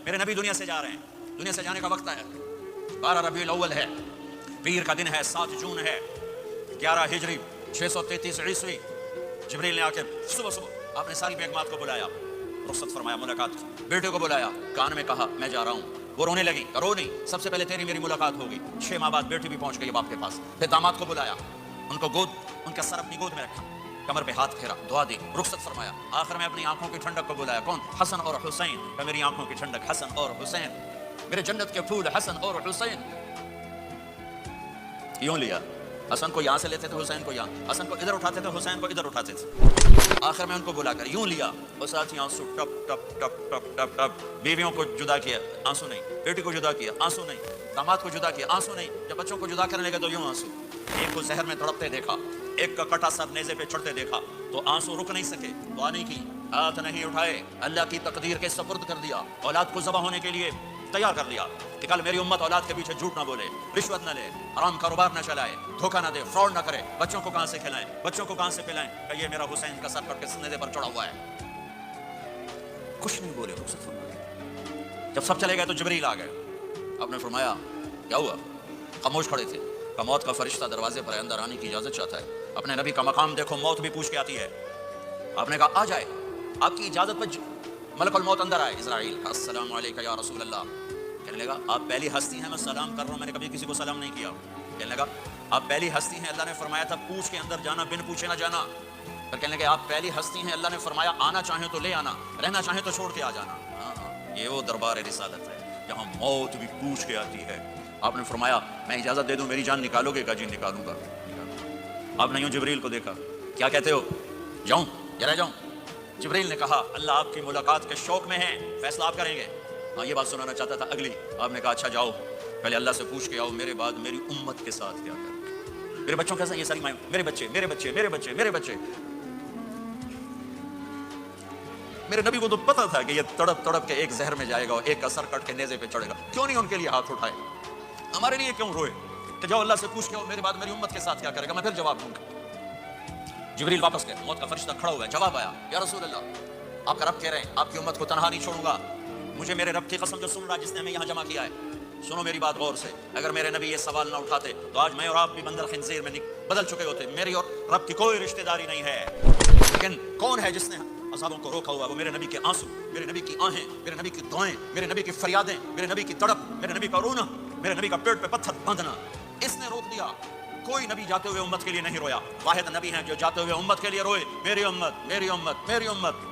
میرے نبی دنیا سے جا رہے ہیں، دنیا سے جانے کا وقت ہے، 12 ربیع الاول ہے، پیر کا دن ہے، 7 جون ہے، 11 ہجری 633 عیسوی۔ جبریل نے آ کے صبح آپ نے ساری بیگمات کو بلایا، رخصت فرمایا، ملاقات کی، بیٹے کو بلایا، کان میں کہا میں جا رہا ہوں، وہ رونے لگی، رو نہیں، سب سے پہلے تیری میری ملاقات ہوگی۔ 6 ماہ بعد بیٹی بھی پہنچ گئی باپ کے پاس، پھر داماد کو بلایا، ان کو ان کا سر اپنی گود میں رکھا، کمر پہ ہاتھ پھیرا، دعا دی، رخصت فرمایا، آخر میں اپنی آنکھوں کی ٹھنڈک کو بلایا، کون؟ حسن اور حسین، کہ میری آنکھوں کی ٹھنڈک حسن اور حسین، میرے جنت کے پھول حسن اور حسین۔ یوں لیا، حسن کو یہاں سے لیتے تھے، حسین کو یہاں، حسن کو ادھر اٹھاتے تھے، حسین کو ادھر اٹھاتے تھے، آخر میں ان کو بلا کر یوں لیا، اور ساتھ ہی آنسو ٹپ ٹپ ٹپ ٹپ ٹپ ٹپ۔ بیویوں کو جدا کیا، آنسو نہیں، بیٹی کو جدا کیا، آنسو نہیں، داماد کو جدا کیا، آنسو نہیں، جب بچوں کو جدا کرنے لگے تو یوں آنسو۔ ایک کو زہر میں تڑپتے دیکھا، ایک کا کٹا سر نیزے پہ چڑھتے دیکھا تو آنسو رک نہیں سکے، دعا نہیں کی، ہاتھ نہیں اٹھائے، اللہ کی تقدیر کے سپرد کر دیا، اولاد کو ذبح ہونے کے لیے تیار کر لیا کہ کل میری امت اولاد کے پیچھے جھوٹ نہ بولے، رشوت نہ لے، حرام کاروبار نہ چلائے، دھوکہ نہ دے، فراڈ نہ کرے، بچوں کو کہاں سے کھلائیں، بچوں کو کہاں سے پلائیں، کہ یہ میرا حسین کا سر کٹ کے نیزے پر چڑھا ہوا ہے۔ کچھ نہیں بولے، رخصت فرمایا۔ جب سب چلے گئے تو جبریل آ گئے، آپ نے فرمایا کیا ہوا؟ خاموش کھڑے تھے، کہ موت کا فرشتہ دروازے پر اندر آنے کی اجازت چاہتا ہے، اپنے نبی کا مقام دیکھو، موت بھی پوچھ کے آتی ہے۔ آپ نے کہا آ جائے، آپ کی اجازت پر ملک الموت اندر آئے، اسرائیل کا السلام علیکم یا رسول اللہ، کہنے لگا آپ پہلی ہستی ہیں، میں سلام کر رہا ہوں، میں نے کبھی کسی کو سلام نہیں کیا، کہنے لگا آپ پہلی ہستی ہیں، اللہ نے فرمایا تھا پوچھ کے اندر جانا، بن پوچھے نہ جانا، پھر کہنے لگے آپ پہلی ہستی ہیں، اللہ نے فرمایا آنا چاہیں تو لے آنا، رہنا چاہیں تو چھوڑ کے آ جانا۔ یہ وہ دربار رسالت ہے جہاں موت بھی پوچھ کے آتی ہے۔ آپ نے فرمایا میں اجازت دے دوں میری جان نکالو گے؟ کہا جی نکالوں گا۔ آپ نے یوں جبریل کو دیکھا، کیا کہتے ہو؟ جاؤں یا رہ جاؤں؟ جبریل نے کہا اللہ آپ کی ملاقات کے شوق میں ہیں، فیصلہ آپ کریں گے۔ ہاں یہ بات سنانا چاہتا تھا اگلی۔ آپ نے کہا اچھا جاؤ، پہلے اللہ سے پوچھ کے آؤ میرے بعد میری امت کے ساتھ کیا کریں، میرے بچوں کیسا، یہ ساری مائیں، میرے بچے میرے بچے میرے بچے میرے بچے۔ میرے نبی کو تو پتا تھا کہ یہ تڑپ تڑپ کے ایک زہر میں جائے گا اور ایک کا سر کٹ کے نیزے پہ چڑھے گا، کیوں نہیں ان کے لیے ہاتھ اٹھائے؟ ہمارے لیے کیوں روئے کہ جاؤ اللہ سے پوچھ کے آؤ میرے بعد میری امت کے ساتھ کیا کرے گا، میں پھر جواب دوں گا۔ جبریل واپس گئے، موت کا فرشتہ کھڑا ہوا ہے، جواب آیا یا رسول اللہ آپ کا رب کہہ رہے ہیں آپ کی امت کو تنہا نہیں چھوڑوں گا، مجھے میرے رب کی قسم جو سن رہا جس نے ہمیں یہاں جمع کیا ہے، سنو میری بات غور سے، اگر میرے نبی یہ سوال نہ اٹھاتے تو آج میں اور آپ بھی بندر خنزیر میں بدل چکے ہوتے۔ میری اور رب کی کوئی رشتہ داری نہیں ہے، لیکن کون ہے جس نے عذابوں کو روکا ہوا؟ وہ میرے نبی کے آنسو، میرے نبی کی آہیں، میرے نبی کی دعائیں، میرے نبی کی فریادیں، میرے نبی کی تڑپ، میرے نبی کا رونا، میرے نبی کا پیٹ پہ پتھر باندھنا، اس نے روک دیا۔ کوئی نبی جاتے ہوئے امت کے لیے نہیں رویا، واحد نبی ہیں جو جاتے ہوئے امت کے لیے روئے، میری امت میری امت میری امت۔